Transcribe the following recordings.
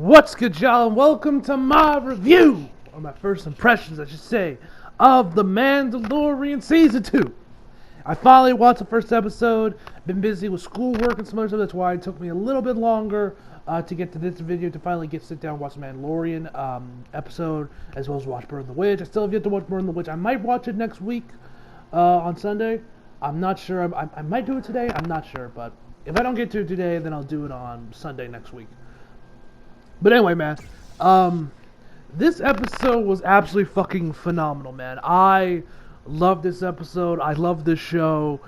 What's good, y'all, and welcome to my review, or my first impressions, I should say, of The Mandalorian Season 2. I finally watched the first episode. Been busy with schoolwork and some other stuff. That's why it took me a little bit longer to get to this video, to finally sit down and watch the Mandalorian episode, as well as watch Burn the Witch. I still have yet to watch Burn the Witch. I might watch it next week on Sunday. I'm not sure. I might do it today. I'm not sure, but if I don't get to it today, then I'll do it on Sunday next week. But anyway, man, this episode was absolutely fucking phenomenal, man. I love this episode. I love this show.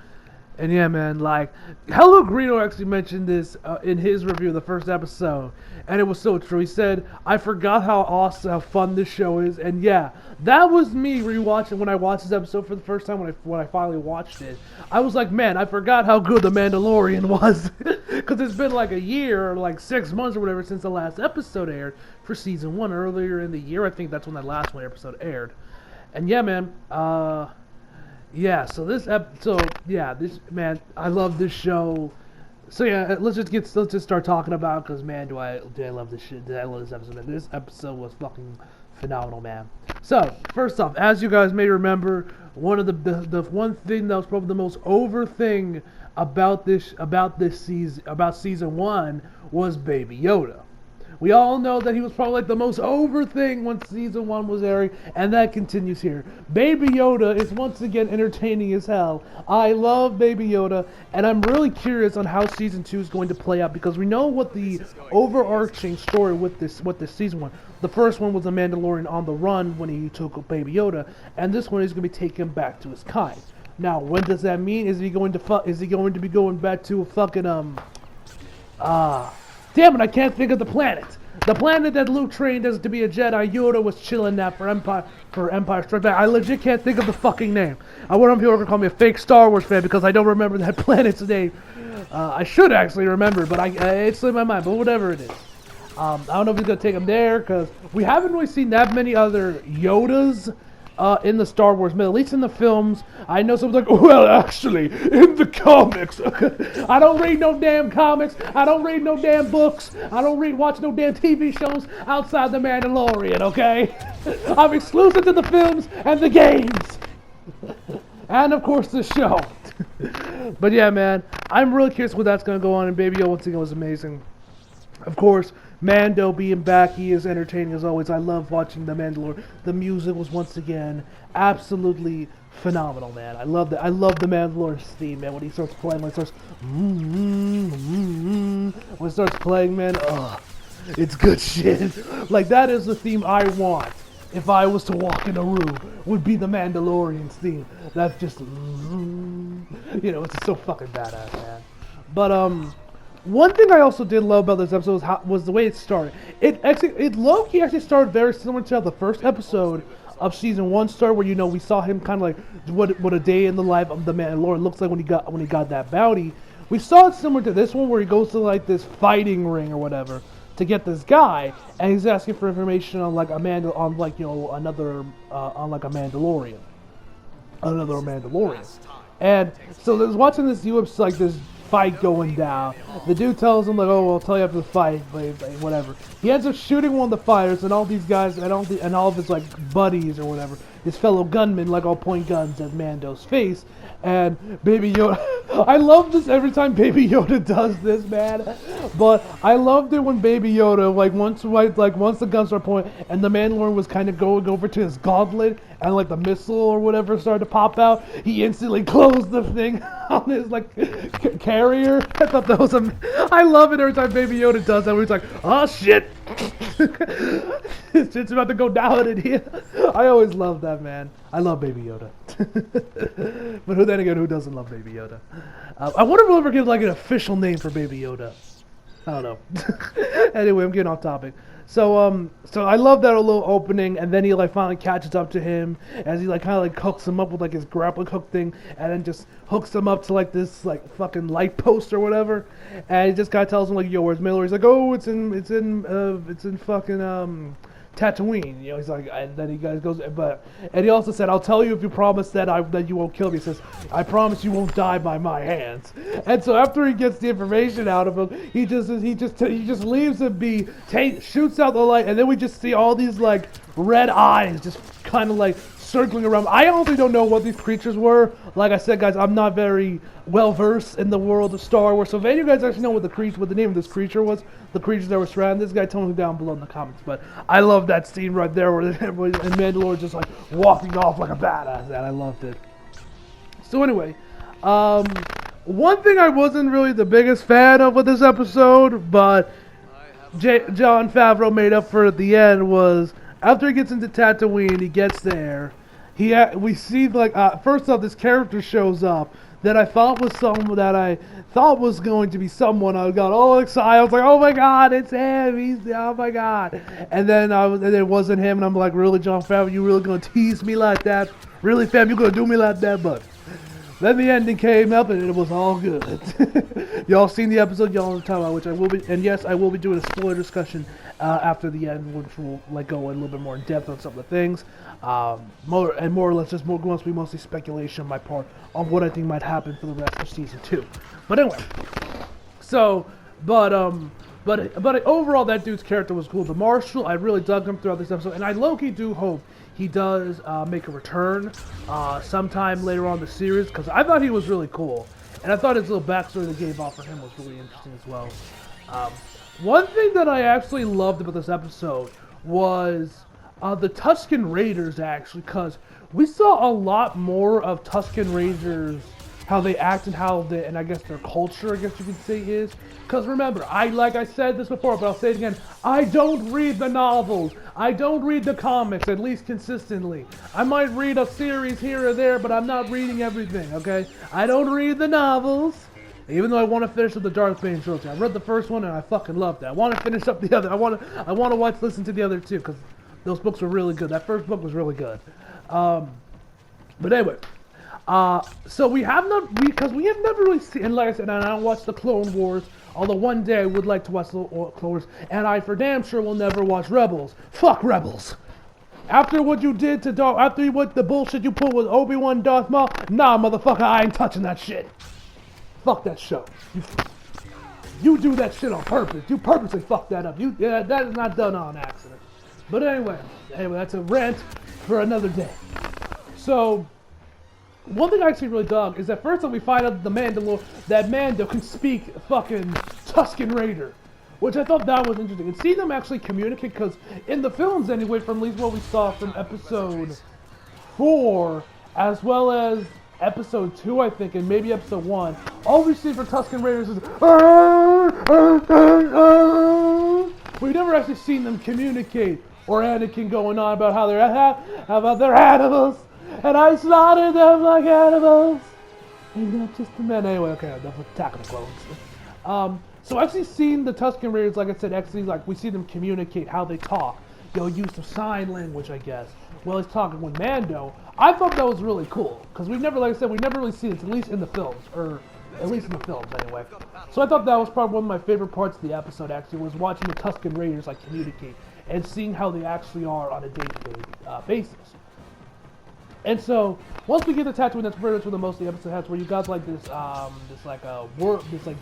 And yeah, man, like, Hello Greeno actually mentioned this in his review of the first episode, and it was so true. He said, I forgot how awesome, how fun this show is, and yeah, that was me rewatching when I watched this episode for the first time, when I finally watched it. I was like, man, I forgot how good The Mandalorian was, because it's been like a year, or like 6 months or whatever, since the last episode aired for Season 1, earlier in the year. I think that's when that last one episode aired. And yeah, man, yeah, so this man, I love this show. So yeah, let's just start talking about, because man, do I love this shit? Did I love this episode? Man, this episode was fucking phenomenal, man. So first off, as you guys may remember, one of the one thing that was probably the most over thing about season 1 was Baby Yoda. We all know that he was probably like the most over thing when Season 1 was airing, and that continues here. Baby Yoda is once again entertaining as hell. I love Baby Yoda, and I'm really curious on how Season 2 is going to play out, because we know what the overarching story with this Season 1. The first one was a Mandalorian on the run when he took Baby Yoda, and this one is going to be taken back to his kind. Now, when does that mean? Is he going to be going back to a fucking damn it, I can't think of the planet. The planet that Luke trained as to be a Jedi, Yoda was chilling at for Empire Strikes Back. I legit can't think of the fucking name. I want people to call me a fake Star Wars fan because I don't remember that planet's name. I should actually remember, but it's slipped my mind. But whatever it is, I don't know if he's gonna take him there, because we haven't really seen that many other Yodas in the Star Wars, but at least in the films. I know someone's like, well, actually, in the comics. I don't read no damn comics. I don't read no damn books. I don't watch no damn TV shows outside the Mandalorian, okay? I'm exclusive to the films and the games. And, of course, the show. But, yeah, man, I'm really curious what that's going to go on, and Baby Yoda, once again, was amazing. Of course, Mando being back, he is entertaining as always. I love watching The Mandalorian. The music was once again absolutely phenomenal, man. I love that. I love the Mandalorian theme, man. When he starts playing, when it starts playing, man, it's good shit. Like, that is the theme I want if I was to walk in a room. Would be the Mandalorian's theme. That's just, it's so fucking badass, man. But one thing I also did love about this episode was the way it started. It low-key actually started very similar to how the first episode of Season 1 started, where we saw him kind of like what a day in the life of the Mandalorian looks like when he got that bounty. We saw it similar to this one, where he goes to like this fighting ring or whatever to get this guy, and he's asking for information on like a Mandalorian. And so there's watching this UFC, this fight going down. The dude tells him, like, oh, well, I'll tell you after the fight, but whatever. He ends up shooting one of the fighters, and all these guys, and all of his, like, buddies or whatever, his fellow gunmen, like, all point guns at Mando's face. And Baby Yoda, I love this every time Baby Yoda does this, man. But I loved it when Baby Yoda, once the guns started pointing, and the Mandalorian was kind of going over to his gauntlet, and like the missile or whatever started to pop out, he instantly closed the thing on his carrier. I thought that was I love it every time Baby Yoda does that, where he's like, oh shit. It's about to go down in here. I always love that, man. I love Baby Yoda. But then again, who doesn't love Baby Yoda? I wonder if we'll ever get like an official name for Baby Yoda. I don't know. Anyway, I'm getting off topic. So I love that little opening, and then he finally catches up to him as he kind of hooks him up with his grappling hook thing, and then just hooks him up to this fucking light post or whatever, and he just kind of tells him yo, where's Miller? He's like, oh, it's in fucking Tatooine. You know, he's like, and then he goes, and he also said, "I'll tell you if you promise that you won't kill me." He says, "I promise you won't die by my hands." And so after he gets the information out of him, he just leaves him be, shoots out the light, and then we just see all these like red eyes just kind of like circling around. I honestly don't know what these creatures were. Like I said, guys, I'm not very well versed in the world of Star Wars. So if any of you guys actually know what the name of this creature was, the creatures that were surrounding this guy, tell me down below in the comments. But I love that scene right there where Mandalorian just like walking off like a badass, and I loved it. So anyway, one thing I wasn't really the biggest fan of with this episode, but Jon Favreau made up for at the end, was after he gets into Tatooine, he gets there. We see like first off, this character shows up that I thought was someone that I thought was going to be someone. I got all excited. I was like, "Oh my God, it's him! Oh my God!" And then it wasn't him, and I'm like, "Really, Jon Favreau? You really gonna tease me like that? Really, fam? You gonna do me like that?" But then the ending came up, and it was all good. Y'all seen the episode? Y'all know the time, which I will be, and yes, I will be doing a spoiler discussion after the end, which will like go a little bit more in depth on some of the things. More or less, just going to be mostly speculation on my part on what I think might happen for the rest of season 2. But anyway, but overall, that dude's character was cool. The Marshal, I really dug him throughout this episode, and I low-key do hope he does make a return sometime later on in the series, because I thought he was really cool, and I thought his little backstory they gave off for him was really interesting as well. One thing that I actually loved about this episode was the Tusken Raiders, actually, because we saw a lot more of Tusken Raiders, how they act and and I guess their culture, I guess you could say, is. Because remember, like I said this before, but I'll say it again, I don't read the novels. I don't read the comics, at least consistently. I might read a series here or there, but I'm not reading everything, okay? I don't read the novels. Even though I want to finish with the Darth Bane trilogy. I read the first one and I fucking loved it. I want to finish up the other. I want to listen to the other two, because those books were really good. That first book was really good. But anyway, so we have never really seen, and like I said, and I don't watch the Clone Wars, although one day I would like to watch the Clone Wars, and I for damn sure will never watch Rebels. Fuck Rebels. After what you did to after what the bullshit you pulled with Obi-Wan, Darth Maul, nah, motherfucker, I ain't touching that shit. Fuck that show. You do that shit on purpose. You purposely fuck that up. That is not done on accident. But anyway, that's a rant for another day. So, one thing I actually really dug is that first time we find out that Mando can speak fucking Tusken Raider, which I thought that was interesting. And see them actually communicate, because in the films anyway, from at least what we saw from episode 4, as well as episode 2, I think, and maybe episode 1, all we see for Tusken Raiders is we've never actually seen them communicate, or Anakin going on about how they're animals, and I slaughtered them like animals. And not just the men. Anyway, okay, enough with Attack of the Clones. So actually seeing the Tusken Raiders, like I said, actually like we see them communicate how they talk. Use of sign language, I guess. Well, he's talking with Mando. I thought that was really cool, because we've never really seen it, at least in the films, anyway. So I thought that was probably one of my favorite parts of the episode, actually, was watching the Tusken Raiders like communicate and seeing how they actually are on a day-to-day basis. And so once we get to Tatooine, that's pretty much where the most of the episode has, where you got like this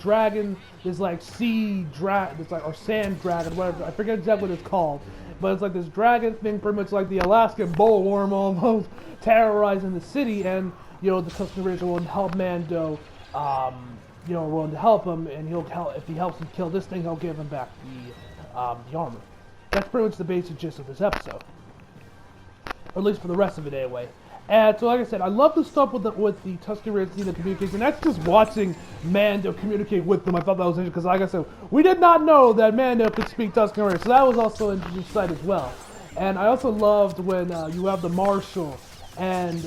dragon, this like sea dragon, or sand dragon, whatever. I forget exactly what it's called. But it's like this dragon thing, pretty much like the Alaskan bullworm almost, terrorizing the city, and, the Tusken Raiders are willing to help Mando, willing to help him, and if he helps him kill this thing, he'll give him back the armor. That's pretty much the basic gist of this episode. Or at least for the rest of it anyway. And so, like I said, I love the stuff with the Tusken Raiders seeing the communication. That's just watching Mando communicate with them. I thought that was interesting because, like I said, we did not know that Mando could speak Tusken Raiders, so that was also an interesting sight as well. And I also loved when you have the Marshal and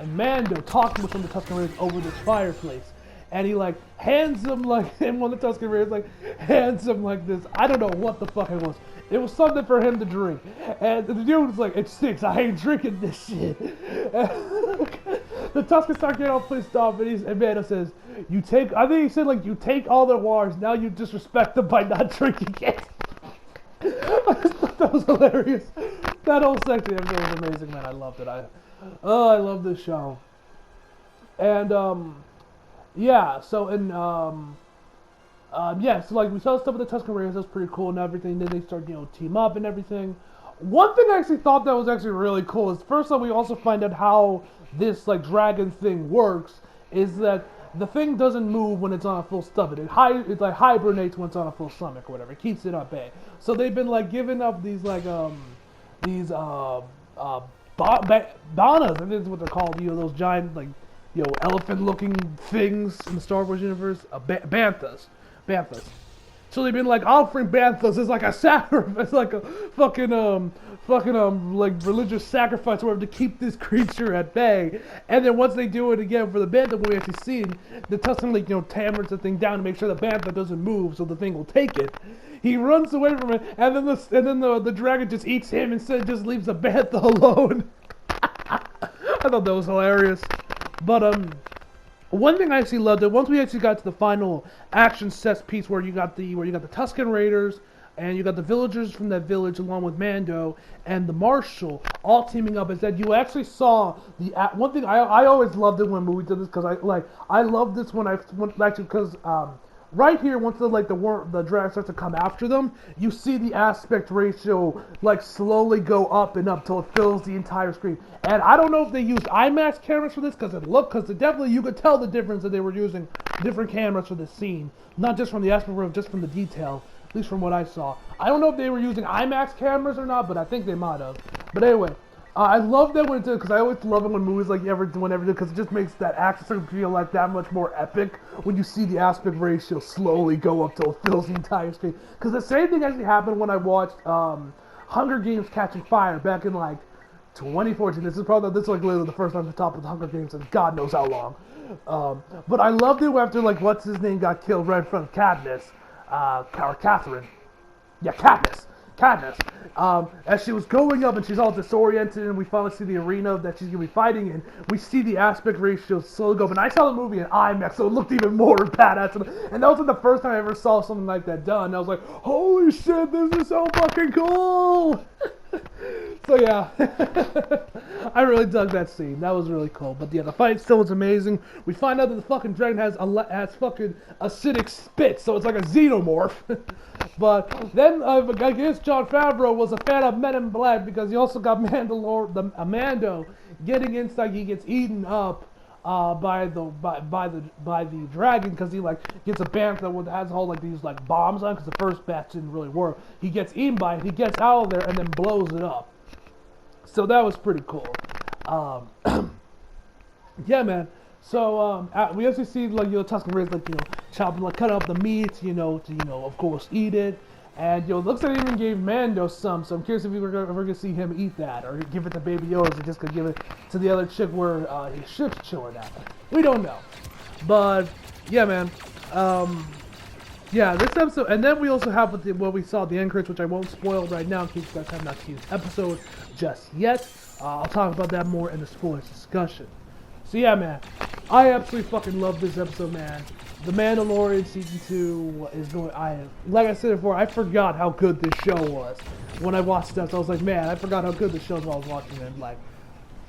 Mando talking with some of the Tusken Raiders over this fireplace. And he hands them and one of the Tusken Raiders hands him this. I don't know what the fuck it was. It was something for him to drink. And the dude was like, "It stinks, I ain't drinking this shit." The Tuskens start getting all pissed off, and Mando says, I think he said you take all their waters, now you disrespect them by not drinking it. I just thought that was hilarious. That whole section was amazing, man. I loved it. I love this show. And yeah. So so like we saw stuff with the Tusken Raiders. That's pretty cool and everything. Then they start team up and everything. One thing I actually thought that was actually really cool is first off we also find out how this like dragon thing works. Is that the thing doesn't move when it's on a full stomach. It like hibernates when it's on a full stomach or whatever. It keeps it at bay. So they've been like giving up these like banas. I think that's what they're called. Those giant like elephant-looking things in the Star Wars universe. Banthas. So they've been like offering banthas as like a sacrifice, like a fucking like religious sacrifice or whatever to keep this creature at bay. And then once they do it again for the bantha, we actually see the Tusken like tammers the thing down to make sure the bantha doesn't move, so the thing will take it. He runs away from it, and then the dragon just eats him instead, just leaves the bantha alone. I thought that was hilarious, but one thing I actually loved it once we actually got to the final action set piece where you got the Tusken Raiders and you got the villagers from that village along with Mando and the Marshal all teaming up. Is that you actually saw the one thing I always loved it when movies did this because I love this because right here once the dragon starts to come after them, you see the aspect ratio like slowly go up and up till it fills the entire screen. And I don't know if they used IMAX cameras for this because definitely you could tell the difference that they were using different cameras for this scene, not just from the aspect ratio, just from the detail. At least from what I saw. I don't know if they were using IMAX cameras or not, but I think they might have. But anyway, I love that when it did because I always love it when movies like whenever because it just makes that action feel like that much more epic when you see the aspect ratio slowly go up till it fills the entire screen. Because the same thing actually happened when I watched Hunger Games Catching Fire back in like 2014. This is literally the first time to top of the Hunger Games in God knows how long. But I loved it after like what's his name got killed right in front of Katniss. Or Catherine. Yeah, Katniss. As she was going up and she's all disoriented and we finally see the arena that she's going to be fighting in, we see the aspect ratio slowly go up. And I saw the movie in IMAX, so it looked even more badass. And that was the first time I ever saw something like that done. I was like, holy shit, this is so fucking cool! So yeah, I really dug that scene. That was really cool. But yeah, the fight still was amazing. We find out that the fucking dragon has fucking acidic spit, so it's like a xenomorph. But then I guess Jon Favreau was a fan of Men in Black because he also got Mando getting inside. He gets eaten up by the dragon because he like gets a bantha that has all like these like bombs on because the first batch didn't really work. He gets eaten by it. He gets out of there and then blows it up. So that was pretty cool. Yeah, man. So we also see like Tusken Raiders chopping cut up the meat to of course eat it. And it looks like they even gave Mando some. So I'm curious if we're ever gonna see him eat that or give it to Baby Yoda. Or is he just gonna give it to the other chick where his ship's chilling at? We don't know. But yeah, man. Yeah, this episode, and then we also have what we saw the end credits, which I won't spoil right now in case you guys have not seen this episode just yet. I'll talk about that more in the spoilers discussion. So yeah, man, I absolutely fucking love this episode, man. The Mandalorian Season 2 is going, like I said before, I forgot how good this show was. When I watched this, I was like, man, I forgot how good this show was while I was watching it. Like,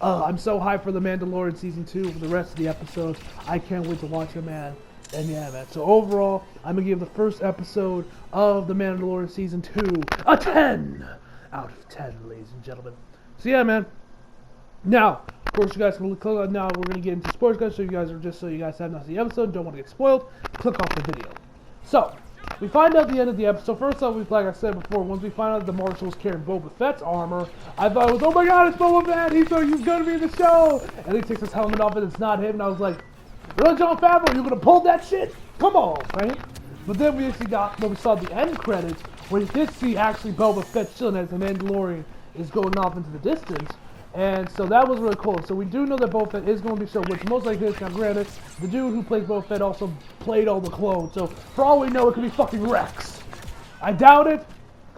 I'm so hyped for the Mandalorian Season 2 for the rest of the episodes. I can't wait to watch it, man. And yeah, man, so overall, I'm going to give the first episode of The Mandalorian Season 2 a 10 out of 10, ladies and gentlemen. So yeah, man. Now, of course, you guys can click on now. We're going to get into spoilers, guys, so you guys have not seen the episode, don't want to get spoiled, click off the video. So, we find out the end of the episode. First off, like I said before, once we find out the Marshal's carrying Boba Fett's armor, I thought it was, oh my god, it's Boba Fett, he's going to be in the show! And he takes his helmet off and it's not him, and I was like, really, Jon Favreau, you gonna pull that shit? Come on, right? But then we saw the end credits, where you did see actually Boba Fett chilling as the Mandalorian is going off into the distance. And so that was really cool. So we do know that Boba Fett is going to be shown, which most likely is. Now granted, the dude who plays Boba Fett also played all the clones. So for all we know, it could be fucking Rex. I doubt it.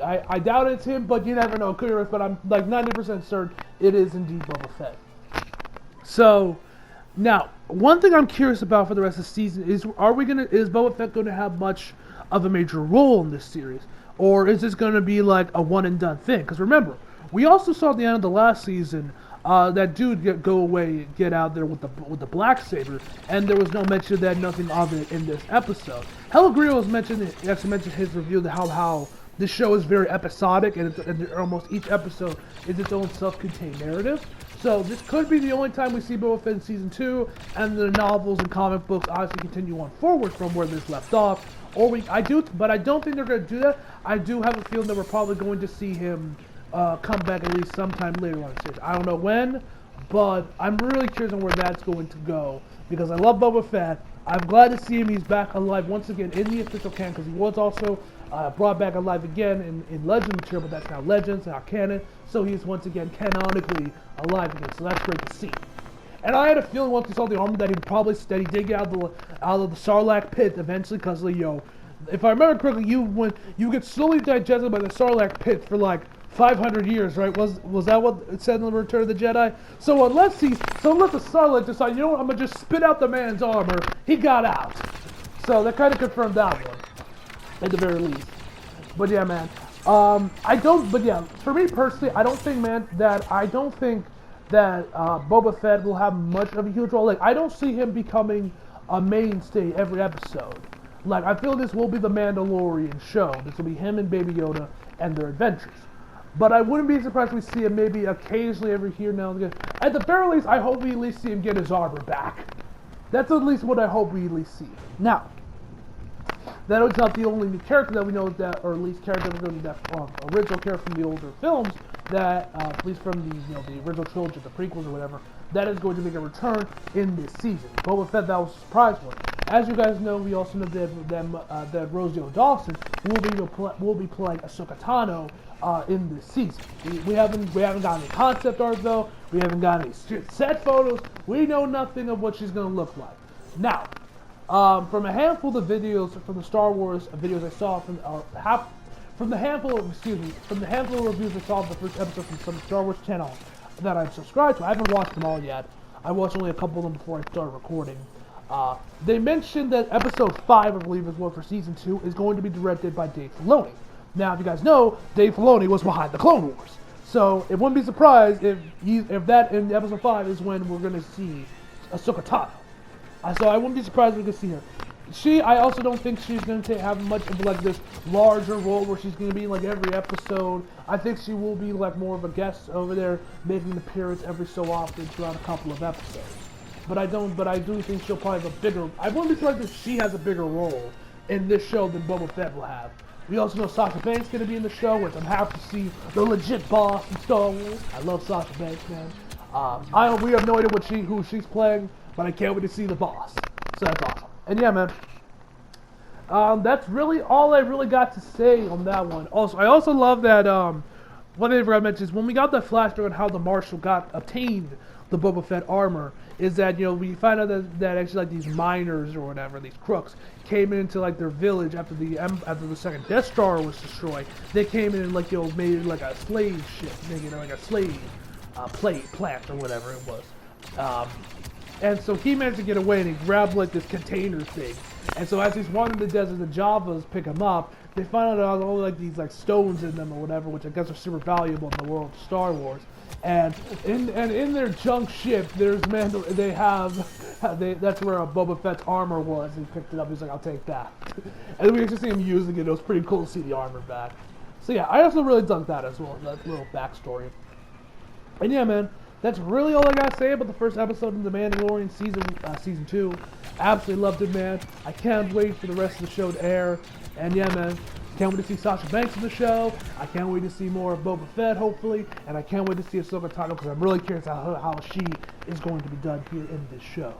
I doubt it's him, but you never know. It could be Rex, but I'm like 90% certain it is indeed Boba Fett. So now, one thing I'm curious about for the rest of the season is, is Boba Fett going to have much of a major role in this series? Or is this going to be like a one and done thing? Because remember, we also saw at the end of the last season that dude go away, get out there with the black saber, and there was no mention of that, nothing of it in this episode. Hello was mentioned. He actually mentioned his review of how this show is very episodic, and almost each episode is its own self-contained narrative. So this could be the only time we see Boba Fett in season 2, and the novels and comic books obviously continue on forward from where this left off. But I don't think they're going to do that. I do have a feeling that we're probably going to see him come back at least sometime later on the series. I don't know when, but I'm really curious on where that's going to go, because I love Boba Fett. I'm glad to see him. He's back alive once again in the official canon, because he was also brought back alive again in Legends material, but that's now Legends, not canon. So he's once again canonically alive again. So that's great to see. And I had a feeling once we saw the armor that he did get out of the Sarlacc pit eventually, because if I remember correctly, you get slowly digested by the Sarlacc pit for like 500 years, right? Was that what it said in the Return of the Jedi? So unless the Sarlacc decide, you know what, I'm gonna just spit out the man's armor, he got out. So that kind of confirmed that one, at the very least. But yeah, man. For me personally, I don't think that Boba Fett will have much of a huge role. Like, I don't see him becoming a mainstay every episode. Like, I feel this will be the Mandalorian show. This will be him and Baby Yoda and their adventures. But I wouldn't be surprised if we see him maybe occasionally every here now and again. At the very least, I hope we at least see him get his armor back. That's at least what I hope we at least see. Now, that is not the only new character that we know that, or at least character that original character from the older films that, at least from the original trilogy, the prequels or whatever, that is going to make a return in this season. Boba Fett, that was a surprise one. As you guys know, we also know that Rosie O'Dawson will be playing Ahsoka Tano in this season. We haven't gotten any concept art though. We haven't got any set photos. We know nothing of what she's going to look like. Now, from a handful of videos from the Star Wars videos I saw from the handful of reviews I saw of the first episode from some Star Wars channel that I'm subscribed to. I haven't watched them all yet. I watched only a couple of them before I started recording. They mentioned that episode 5, I believe is one for season 2, is going to be directed by Dave Filoni. Now, if you guys know, Dave Filoni was behind the Clone Wars. So it wouldn't be surprised if that in episode 5 is when we're going to see Ahsoka Tano. So I wouldn't be surprised if we could see her. I also don't think she's going to have much of like this larger role where she's going to be in like every episode. I think she will be like more of a guest over there, making an appearance every so often throughout a couple of episodes. But I do think she'll probably have a bigger. I wouldn't be surprised if she has a bigger role in this show than Boba Fett will have. We also know Sasha Banks is going to be in the show, which I'm happy to see the legit boss in Star Wars. I love Sasha Banks, man. We have no idea who she's playing, but I can't wait to see the boss. So that's awesome. And yeah, man. That's really all I really got to say on that one. Also, I also love that. One thing I mentioned is when we got the flashback on how the Marshal obtained the Boba Fett armor, is that we find out that actually like these miners or whatever, these crooks, came into like their village after the second Death Star was destroyed. They came in and like made like a slave ship, making like a slave plant or whatever it was. And so he managed to get away and he grabbed like this container thing. And so as he's wandering the desert, the Javas pick him up. They find out all like these like stones in them or whatever, which I guess are super valuable in the world of Star Wars. And in their junk ship, that's where Boba Fett's armor was. He picked it up. He's like, I'll take that. And then we actually see him using it. It was pretty cool to see the armor back. So yeah, I also really dug that as well. That little backstory. And yeah, man, that's really all I gotta say about the first episode of The Mandalorian season 2. Absolutely loved it, man. I can't wait for the rest of the show to air. And yeah, man, can't wait to see Sasha Banks in the show. I can't wait to see more of Boba Fett, hopefully. And I can't wait to see Ahsoka Tano, because I'm really curious how she is going to be done here in this show.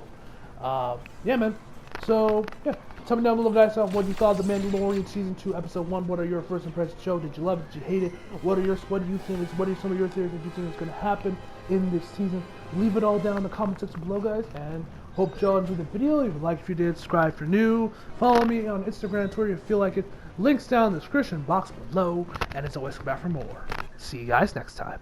Yeah, man. So, yeah. Tell me down below, guys, what you thought of The Mandalorian Season 2, Episode 1. What are your first impressions of the show? Did you love it? Did you hate it? What do you think? What are some of your theories that you think is going to happen in this season? Leave it all down in the comment section below, guys. And hope y'all enjoyed the video. If you liked, if you did, subscribe if you're new. Follow me on Instagram and Twitter if you feel like it. Links down in the description box below. And as always, come back for more. See you guys next time.